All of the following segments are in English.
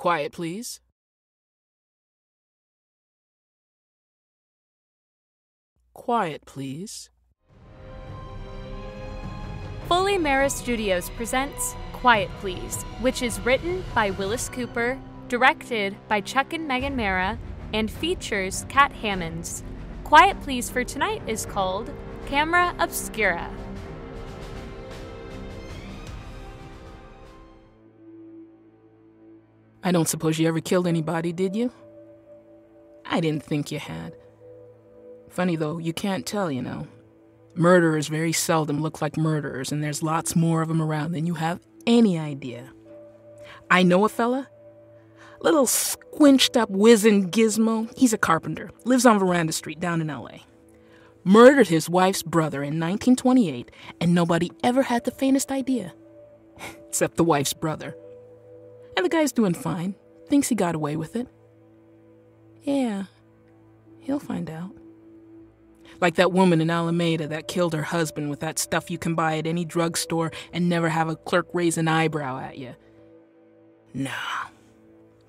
Quiet, please. Quiet, please. Foley Marra Studios presents Quiet Please, which is written by Willis Cooper, directed by Chuck and Megan Marra, and features Kat Hammons. Quiet Please for tonight is called Camera Obscura. I don't suppose you ever killed anybody, did you? I didn't think you had. Funny though, you can't tell, you know. Murderers very seldom look like murderers, and there's lots more of them around than you have any idea. I know a fella. Little squinched up wizened gizmo. He's a carpenter. Lives on Veranda Street down in L.A. Murdered his wife's brother in 1928, and nobody ever had the faintest idea. Except the wife's brother. And the guy's doing fine. Thinks he got away with it. Yeah, he'll find out. Like that woman in Alameda that killed her husband with that stuff you can buy at any drugstore and never have a clerk raise an eyebrow at you. Nah,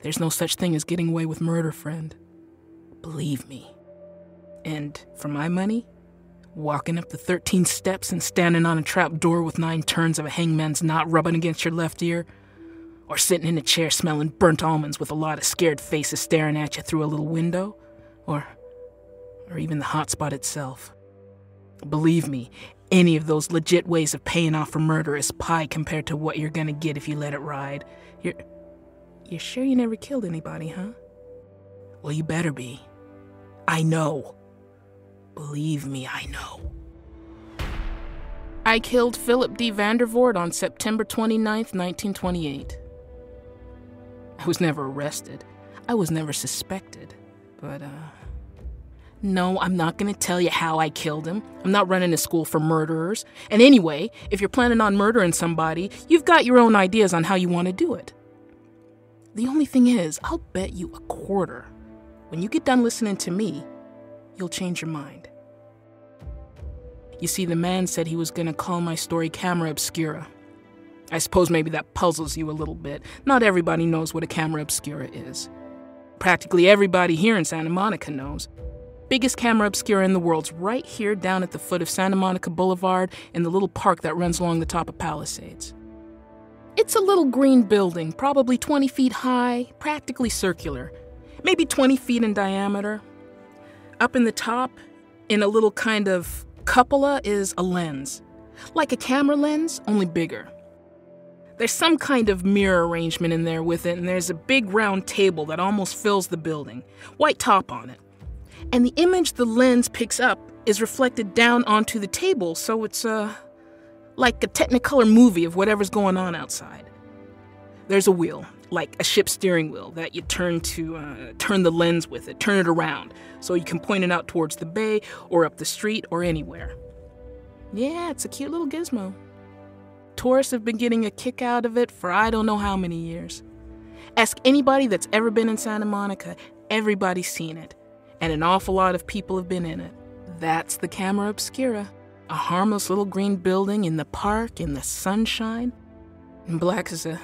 there's no such thing as getting away with murder, friend. Believe me. And for my money, walking up the 13 steps and standing on a trap door with 9 turns of a hangman's knot rubbing against your left ear, or sitting in a chair smelling burnt almonds with a lot of scared faces staring at you through a little window, or even the hotspot itself. Believe me, any of those legit ways of paying off for murder is pie compared to what you're gonna get if you let it ride. You're sure you never killed anybody, huh? Well, you better be. I know. Believe me, I know. I killed Philip D. Vandervoort on September 29th, 1928. I was never arrested. I was never suspected. But, no, I'm not gonna tell you how I killed him. I'm not running a school for murderers. And anyway, if you're planning on murdering somebody, you've got your own ideas on how you want to do it. The only thing is, I'll bet you a quarter. When you get done listening to me, you'll change your mind. You see, the man said he was gonna call my story Camera Obscura. I suppose maybe that puzzles you a little bit. Not everybody knows what a camera obscura is. Practically everybody here in Santa Monica knows. Biggest camera obscura in the world's right here down at the foot of Santa Monica Boulevard in the little park that runs along the top of Palisades. It's a little green building, probably 20 feet high, practically circular, maybe 20 feet in diameter. Up in the top, in a little kind of cupola, is a lens. Like a camera lens, only bigger. There's some kind of mirror arrangement in there with it, and there's a big round table that almost fills the building, white top on it. And the image the lens picks up is reflected down onto the table, so it's like a Technicolor movie of whatever's going on outside. There's a wheel, like a ship's steering wheel, that you turn to turn the lens with it, turn it around, so you can point it out towards the bay, or up the street, or anywhere. Yeah, it's a cute little gizmo. Tourists have been getting a kick out of it for I don't know how many years. Ask anybody that's ever been in Santa Monica, everybody's seen it, and an awful lot of people have been in it. That's the Camera Obscura, a harmless little green building in the park in the sunshine, and black as a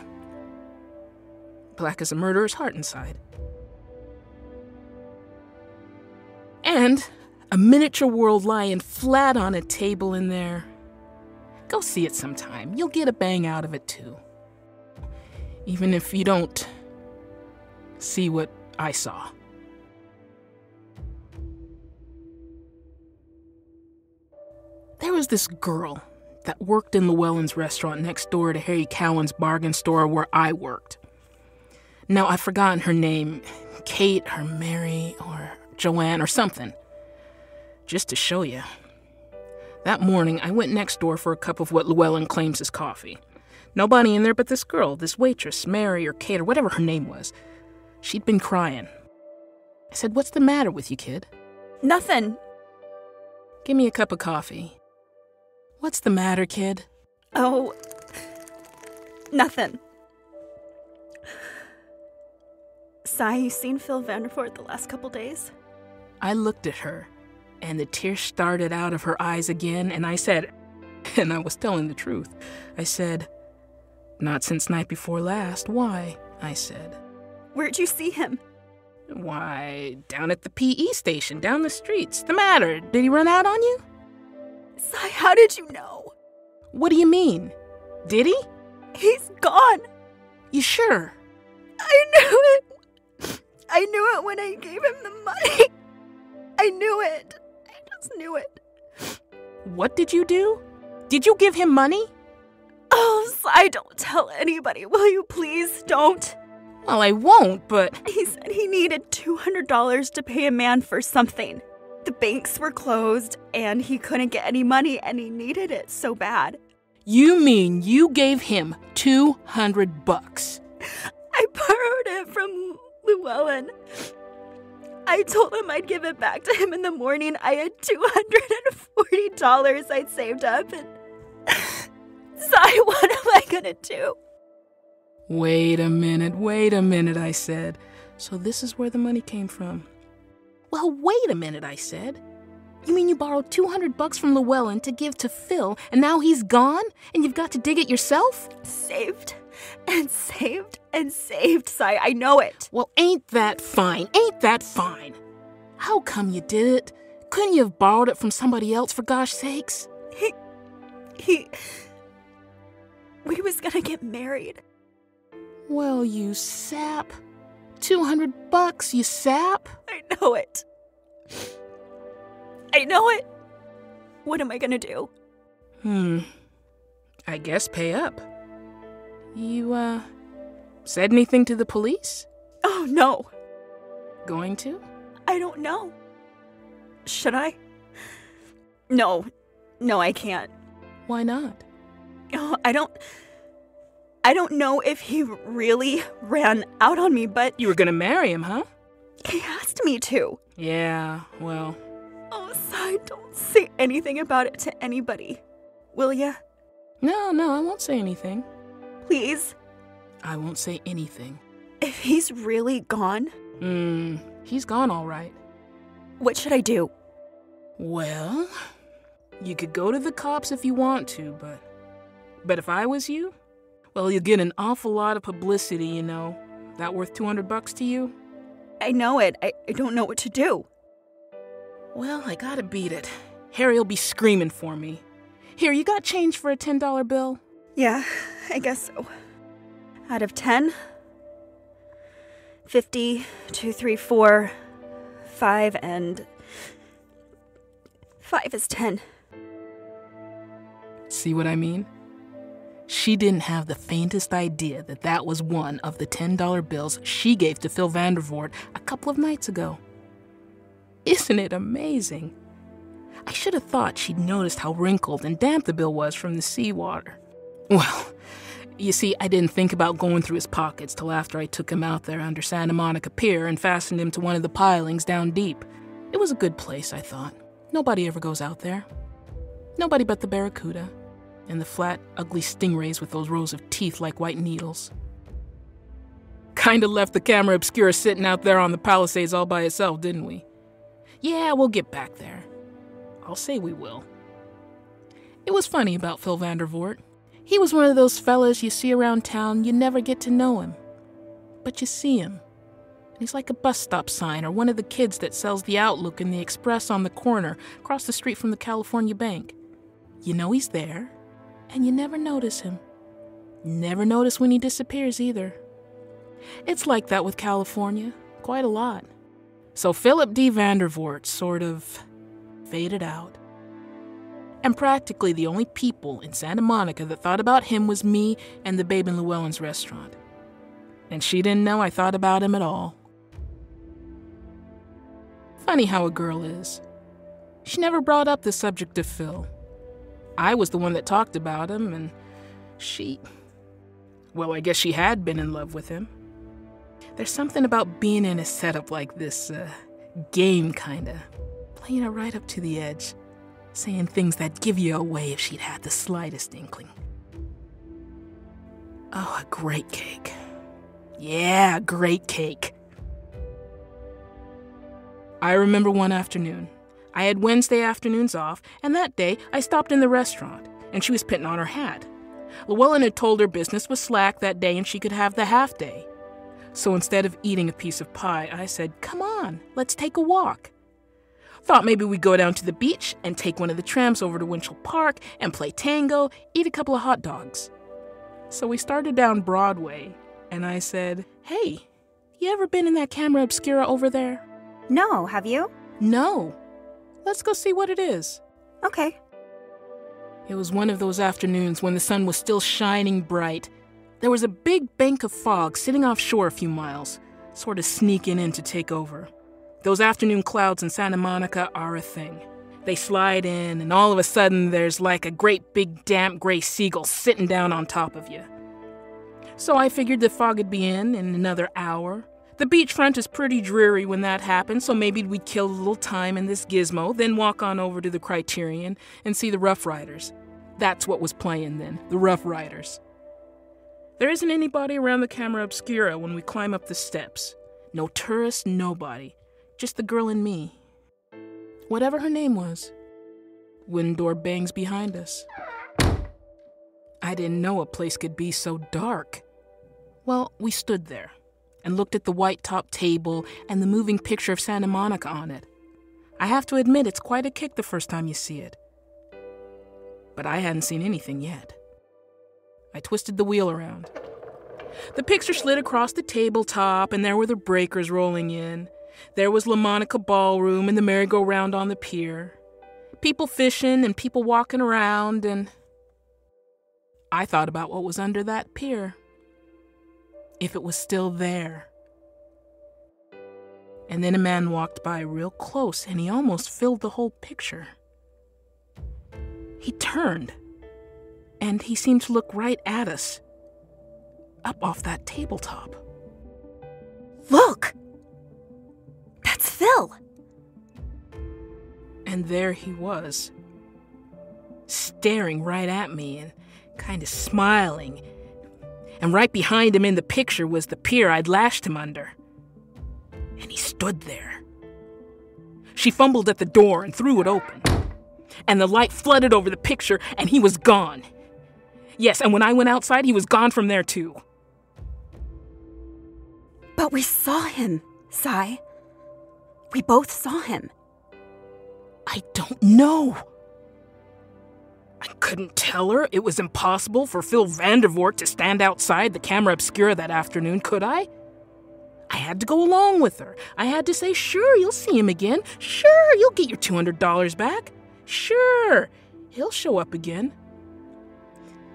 murderer's heart inside. And a miniature world lying flat on a table in there. Go see it sometime. You'll get a bang out of it, too. Even if you don't see what I saw. There was this girl that worked in Llewellyn's restaurant next door to Harry Cowan's bargain store where I worked. Now, I've forgotten her name. Kate or Mary or Joanne or something. Just to show you. That morning, I went next door for a cup of what Llewellyn claims is coffee. Nobody in there but this girl, this waitress, Mary or Kate or whatever her name was. She'd been crying. I said, "What's the matter with you, kid?" Nothing. "Give me a cup of coffee." "What's the matter, kid?" Oh, nothing. Sai, you seen Phil Vandervoort the last couple days? I looked at her, and the tears started out of her eyes again, and I said, and I was telling the truth, I said, "Not since night before last. Why?" I said. Where'd you see him? Why, down at the PE station, down the streets. The matter? Did he run out on you? Sai, how did you know? What do you mean? Did he? He's gone. You sure? I knew it. I knew it when I gave him the money. I knew it. I just knew it. What did you do? Did you give him money? Oh, Sai, don't tell anybody. Will you please don't? Well, I won't, but... He said he needed $200 to pay a man for something. The banks were closed, and he couldn't get any money, and he needed it so bad. You mean you gave him $200? I borrowed it from Llewellyn. I told him I'd give it back to him in the morning. I had $240 I'd saved up, and... Sai, what am I gonna do? Wait a minute, I said. So this is where the money came from. Well, wait a minute, I said. You mean you borrowed $200 from Llewellyn to give to Phil, and now he's gone, and you've got to dig it yourself? Saved and saved and saved, Sai. I know it. Well, ain't that fine? Ain't that fine? How come you did it? Couldn't you have borrowed it from somebody else, for gosh sakes? We was gonna get married. Well, you sap. $200, you sap. I know it. I know it. What am I gonna do? I guess pay up. You, said anything to the police? Oh, no. Going to? I don't know. Should I? No, I can't. Why not? Oh, I don't know if he really ran out on me, but... You were gonna marry him, huh? He asked me to. Yeah, well... Oh, Sai, don't say anything about it to anybody. Will ya? No, I won't say anything. Please? I won't say anything. If he's really gone? He's gone all right. What should I do? Well, you could go to the cops if you want to, but if I was you, well, you'll get an awful lot of publicity, you know. That worth $200 to you? I know it. I don't know what to do. Well, I gotta beat it. Harry'll be screaming for me. Here, you got change for a $10 bill? Yeah, I guess so. Out of 10, 50, 2, 3, 4, 5, and 5 is 10. See what I mean? She didn't have the faintest idea that that was one of the $10 bills she gave to Phil Vandervoort a couple of nights ago. Isn't it amazing? I should have thought she'd noticed how wrinkled and damp the bill was from the seawater. Well, you see, I didn't think about going through his pockets till after I took him out there under Santa Monica Pier and fastened him to one of the pilings down deep. It was a good place, I thought. Nobody ever goes out there. Nobody but the barracuda. And the flat, ugly stingrays with those rows of teeth like white needles. Kinda left the camera Obscura sitting out there on the Palisades all by itself, didn't we? Yeah, we'll get back there. I'll say we will. It was funny about Phil Vandervoort. He was one of those fellas you see around town, you never get to know him. But you see him. He's like a bus stop sign or one of the kids that sells the Outlook and the Express on the corner across the street from the California Bank. You know he's there. And you never notice him. Never notice when he disappears either. It's like that with California, quite a lot. So Philip D. Vandervoort sort of faded out. And practically the only people in Santa Monica that thought about him was me and the babe in Llewellyn's restaurant. And she didn't know I thought about him at all. Funny how a girl is. She never brought up the subject of Phil. I was the one that talked about him, and well, I guess she had been in love with him. There's something about being in a setup like this, game kinda, playing it right up to the edge, saying things that give you away if she'd had the slightest inkling. Oh, a great cake. Yeah, great cake. I remember one afternoon. I had Wednesday afternoons off, and that day I stopped in the restaurant, and she was putting on her hat. Llewellyn had told her business was slack that day and she could have the half day. So instead of eating a piece of pie, I said, "Come on, let's take a walk." Thought maybe we'd go down to the beach and take one of the trams over to Winchell Park and play tango, eat a couple of hot dogs. So we started down Broadway, and I said, "Hey, you ever been in that Camera Obscura over there?" No, have you? "No. Let's go see what it is." Okay. It was one of those afternoons when the sun was still shining bright. There was a big bank of fog sitting offshore a few miles, sort of sneaking in to take over. Those afternoon clouds in Santa Monica are a thing. They slide in, and all of a sudden there's like a great big damp gray seagull sitting down on top of you. So I figured the fog would be in another hour. The beachfront is pretty dreary when that happens, so maybe we'd kill a little time in this gizmo, then walk on over to the Criterion and see the Rough Riders. That's what was playing then, the Rough Riders. There isn't anybody around the Camera Obscura when we climb up the steps. No tourists, nobody. Just the girl and me. Whatever her name was. Wooden door bangs behind us. I didn't know a place could be so dark. Well, we stood there and looked at the white-top table and the moving picture of Santa Monica on it. I have to admit, it's quite a kick the first time you see it. But I hadn't seen anything yet. I twisted the wheel around. The picture slid across the tabletop, and there were the breakers rolling in. There was La Monica Ballroom and the merry-go-round on the pier. People fishing and people walking around, and I thought about what was under that pier. If it was still there. And then a man walked by real close, and he almost filled the whole picture. He turned, and he seemed to look right at us, up off that tabletop. Look! That's Phil! And there he was, staring right at me and kind of smiling. And right behind him in the picture was the pier I'd lashed him under. And he stood there. She fumbled at the door and threw it open. And the light flooded over the picture, and he was gone. Yes, and when I went outside, he was gone from there too. But we saw him, Sai. We both saw him. I don't know. I couldn't tell her. It was impossible for Phil Vandervoort to stand outside the Camera Obscura that afternoon, could I? I had to go along with her. I had to say, sure, you'll see him again. Sure, you'll get your $200 back. Sure, he'll show up again.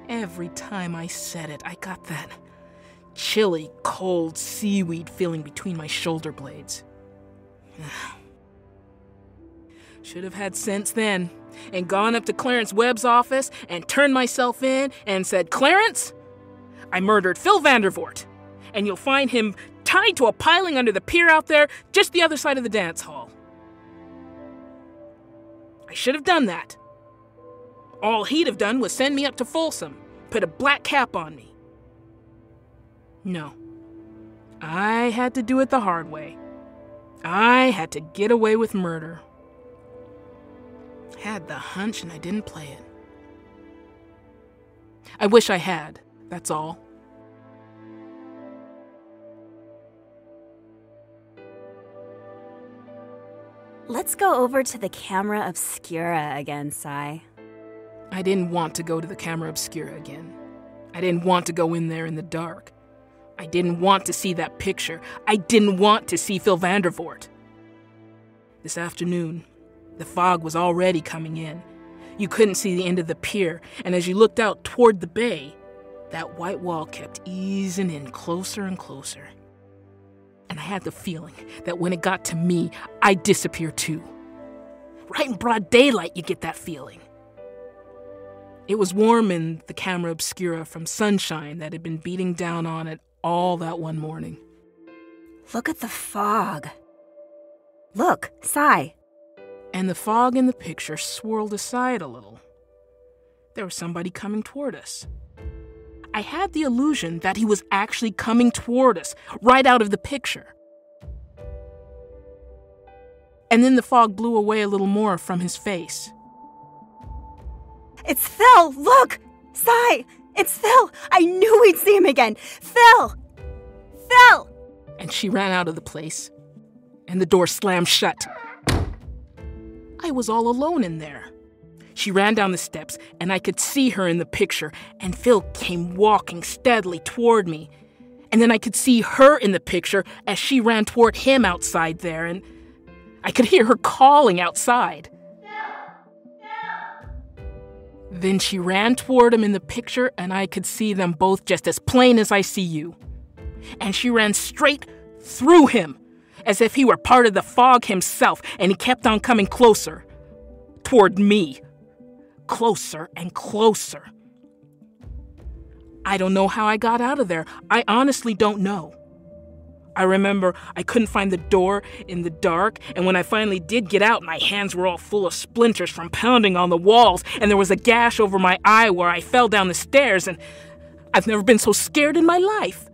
Every time I said it, I got that chilly, cold seaweed feeling between my shoulder blades. Should have had sense then, and gone up to Clarence Webb's office and turned myself in and said, "Clarence, I murdered Phil Vandervoort, and you'll find him tied to a piling under the pier out there, just the other side of the dance hall." I should have done that. All he'd have done was send me up to Folsom, put a black cap on me. No. I had to do it the hard way. I had to get away with murder. Had the hunch and I didn't play it. I wish I had, that's all. Let's go over to the Camera Obscura again, Sai. I didn't want to go to the Camera Obscura again. I didn't want to go in there in the dark. I didn't want to see that picture. I didn't want to see Phil Vandervoort. This afternoon, the fog was already coming in. You couldn't see the end of the pier, and as you looked out toward the bay, that white wall kept easing in closer and closer. And I had the feeling that when it got to me, I'd disappear too. Right in broad daylight, you get that feeling. It was warm in the Camera Obscura from sunshine that had been beating down on it all that one morning. Look at the fog. Look, Sai. And the fog in the picture swirled aside a little. There was somebody coming toward us. I had the illusion that he was actually coming toward us, right out of the picture. And then the fog blew away a little more from his face. It's Phil! Look! Sai! It's Phil! I knew we'd see him again! Phil! Phil! And she ran out of the place, and the door slammed shut. I was all alone in there. She ran down the steps, and I could see her in the picture, and Phil came walking steadily toward me. And then I could see her in the picture as she ran toward him outside there, and I could hear her calling outside. Then she ran toward him in the picture, and I could see them both just as plain as I see you. And she ran straight through him, as if he were part of the fog himself, and he kept on coming closer, toward me. Closer and closer. I don't know how I got out of there. I honestly don't know. I remember I couldn't find the door in the dark, and when I finally did get out, my hands were all full of splinters from pounding on the walls, and there was a gash over my eye where I fell down the stairs, and I've never been so scared in my life.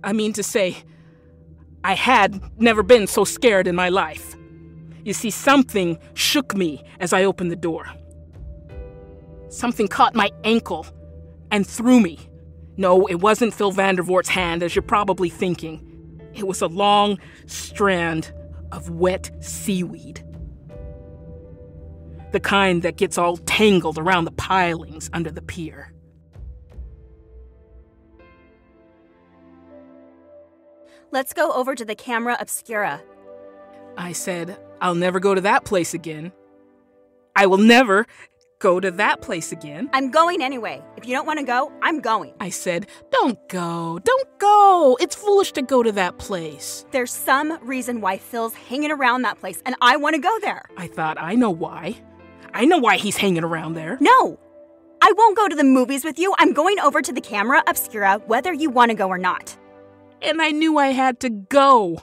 I mean to say, I had never been so scared in my life. You see, something shook me as I opened the door. Something caught my ankle and threw me. No, it wasn't Phil Vandervoort's hand, as you're probably thinking. It was a long strand of wet seaweed. The kind that gets all tangled around the pilings under the pier. Let's go over to the camera Obscura. I said, I'll never go to that place again. I will never go to that place again. I'm going anyway. If you don't want to go, I'm going. I said, don't go. It's foolish to go to that place. There's some reason why Phil's hanging around that place, and I want to go there. I thought, I know why. I know why he's hanging around there. No, I won't go to the movies with you. I'm going over to the camera Obscura, whether you want to go or not. And I knew I had to go.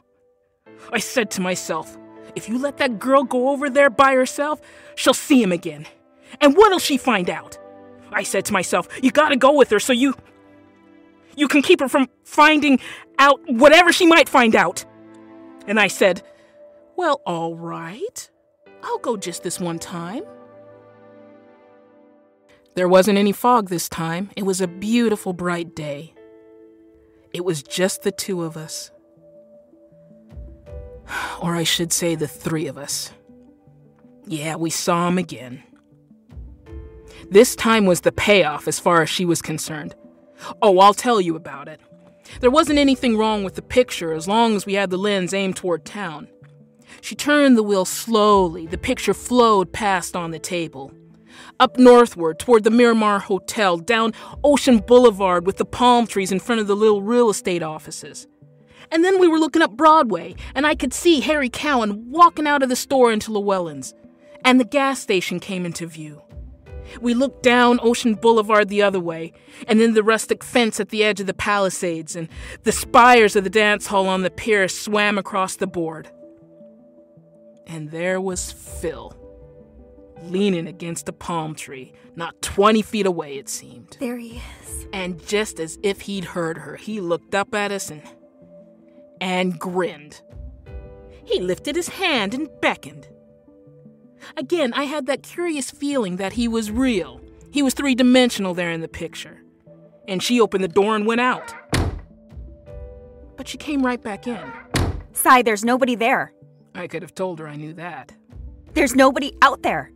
I said to myself, if you let that girl go over there by herself, she'll see him again. And what'll she find out? I said to myself, you gotta go with her so you can keep her from finding out whatever she might find out. And I said, well, all right. I'll go just this one time. There wasn't any fog this time. It was a beautiful, bright day. It was just the two of us. Or I should say the three of us. Yeah, we saw him again. This time was the payoff as far as she was concerned. Oh, I'll tell you about it. There wasn't anything wrong with the picture as long as we had the lens aimed toward town. She turned the wheel slowly. The picture flowed past on the table. Up northward toward the Miramar Hotel, down Ocean Boulevard with the palm trees in front of the little real estate offices. And then we were looking up Broadway, and I could see Harry Cowan walking out of the store into Llewellyn's, and the gas station came into view. We looked down Ocean Boulevard the other way, and then the rustic fence at the edge of the Palisades, and the spires of the dance hall on the pier swam across the board. And there was Phil, leaning against a palm tree, not 20 feet away, it seemed. There he is. And just as if he'd heard her, he looked up at us and grinned. He lifted his hand and beckoned. Again, I had that curious feeling that he was real. He was three-dimensional there in the picture. And she opened the door and went out. But she came right back in. Sai, there's nobody there. I could have told her I knew that. There's nobody out there.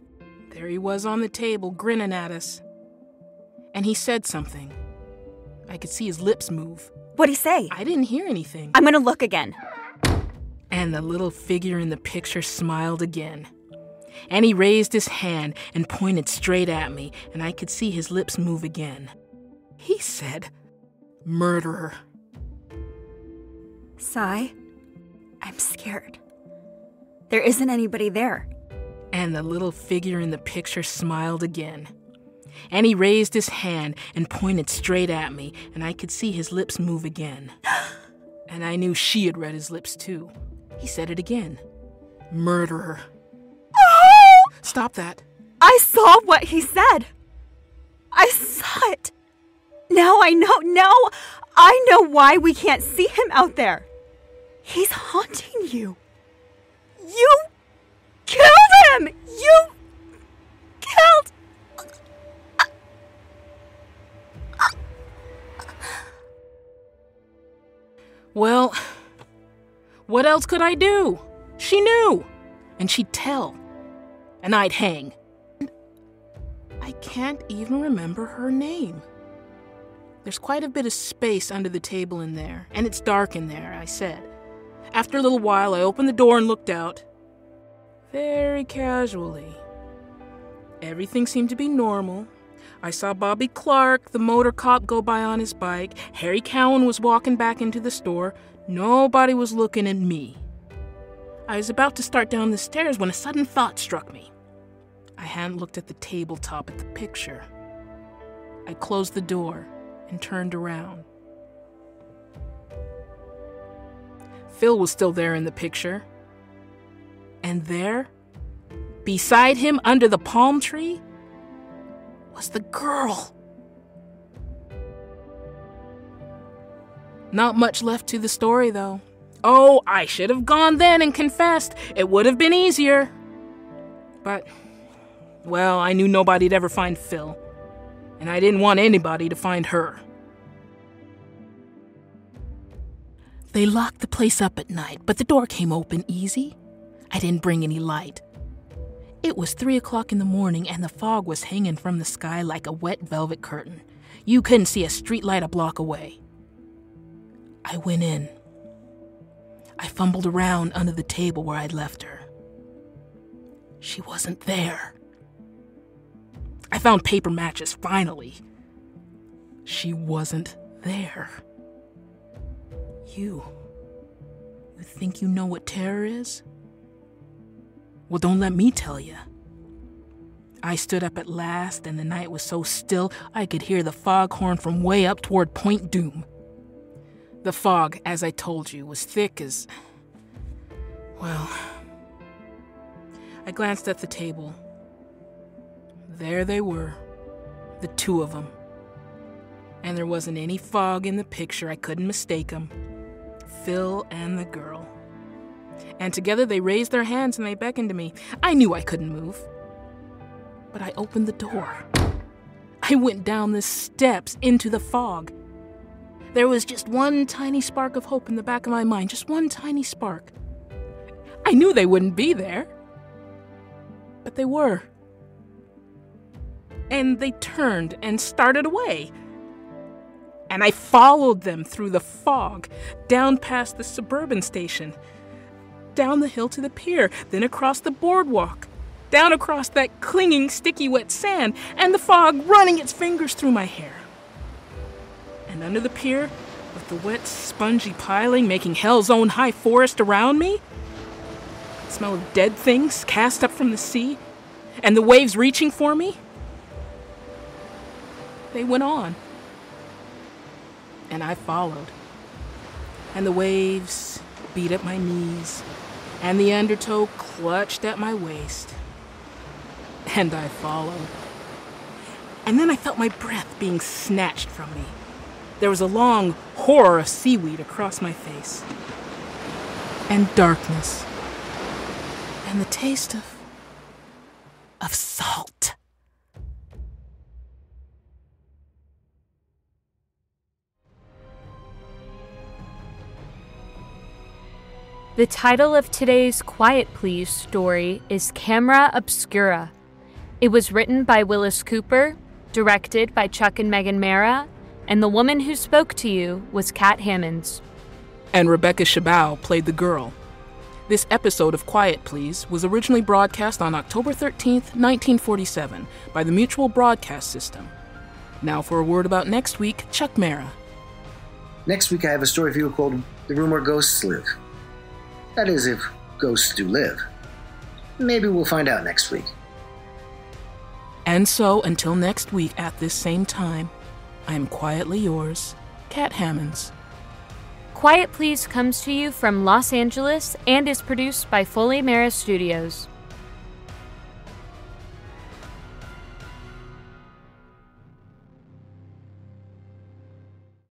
There he was on the table, grinning at us. And he said something. I could see his lips move. What'd he say? I didn't hear anything. I'm gonna look again. And the little figure in the picture smiled again. And he raised his hand and pointed straight at me, and I could see his lips move again. He said, "Murderer." Sai, I'm scared. There isn't anybody there. And the little figure in the picture smiled again. And he raised his hand and pointed straight at me, and I could see his lips move again. And I knew she had read his lips too. He said it again. "Murderer." Stop that. I saw what he said. I saw it. Now I know. Now I know why we can't see him out there. He's haunting you. You killed him. You killed. Well, what else could I do? She knew, and she'd tell, and I'd hang. I can't even remember her name. There's quite a bit of space under the table in there, and it's dark in there, I said. After a little while, I opened the door and looked out. Very casually. Everything seemed to be normal. I saw Bobby Clark, the motor cop, go by on his bike. Harry Cowan was walking back into the store. Nobody was looking at me. I was about to start down the stairs when a sudden thought struck me. I hadn't looked at the tabletop at the picture. I closed the door and turned around. Phil was still there in the picture. And there, beside him under the palm tree, was the girl. Not much left to the story, though. Oh, I should have gone then and confessed. It would have been easier. But, well, I knew nobody'd ever find Phil, and I didn't want anybody to find her. They locked the place up at night, but the door came open easy. I didn't bring any light. It was 3 o'clock in the morning, and the fog was hanging from the sky like a wet velvet curtain. You couldn't see a streetlight a block away. I went in. I fumbled around under the table where I'd left her. She wasn't there. I found paper matches, finally. She wasn't there. You think you know what terror is? Well, don't let me tell you. I stood up at last, and the night was so still I could hear the foghorn from way up toward Point Doom. The fog, as I told you, was thick as... well... I glanced at the table. There they were, the two of them. And there wasn't any fog in the picture. I couldn't mistake them. Phil and the girl. And together they raised their hands and they beckoned to me. I knew I couldn't move. But I opened the door. I went down the steps into the fog. There was just one tiny spark of hope in the back of my mind, just one tiny spark. I knew they wouldn't be there. But they were. And they turned and started away. And I followed them through the fog, down past the suburban station, down the hill to the pier, then across the boardwalk, down across that clinging, sticky, wet sand, and the fog running its fingers through my hair. And under the pier, with the wet, spongy piling making hell's own high forest around me, the smell of dead things cast up from the sea, and the waves reaching for me, they went on. And I followed. And the waves beat at my knees, and the undertow clutched at my waist. And I followed. And then I felt my breath being snatched from me. There was a long horror of seaweed across my face. And darkness. And the taste of salt. The title of today's Quiet Please story is Camera Obscura. It was written by Willis Cooper, directed by Chuck and Megan Marra, and the woman who spoke to you was Kat Hammons. And Rebecca Chabot played the girl. This episode of Quiet Please was originally broadcast on October 13th, 1947 by the Mutual Broadcast System. Now for a word about next week, Chuck Marra. Next week I have a story for you called The Room Where Ghosts Live. That is, if ghosts do live. Maybe we'll find out next week. And so, until next week at this same time, I am quietly yours, Kat Hammons. Quiet Please comes to you from Los Angeles and is produced by Foley Marra Studios.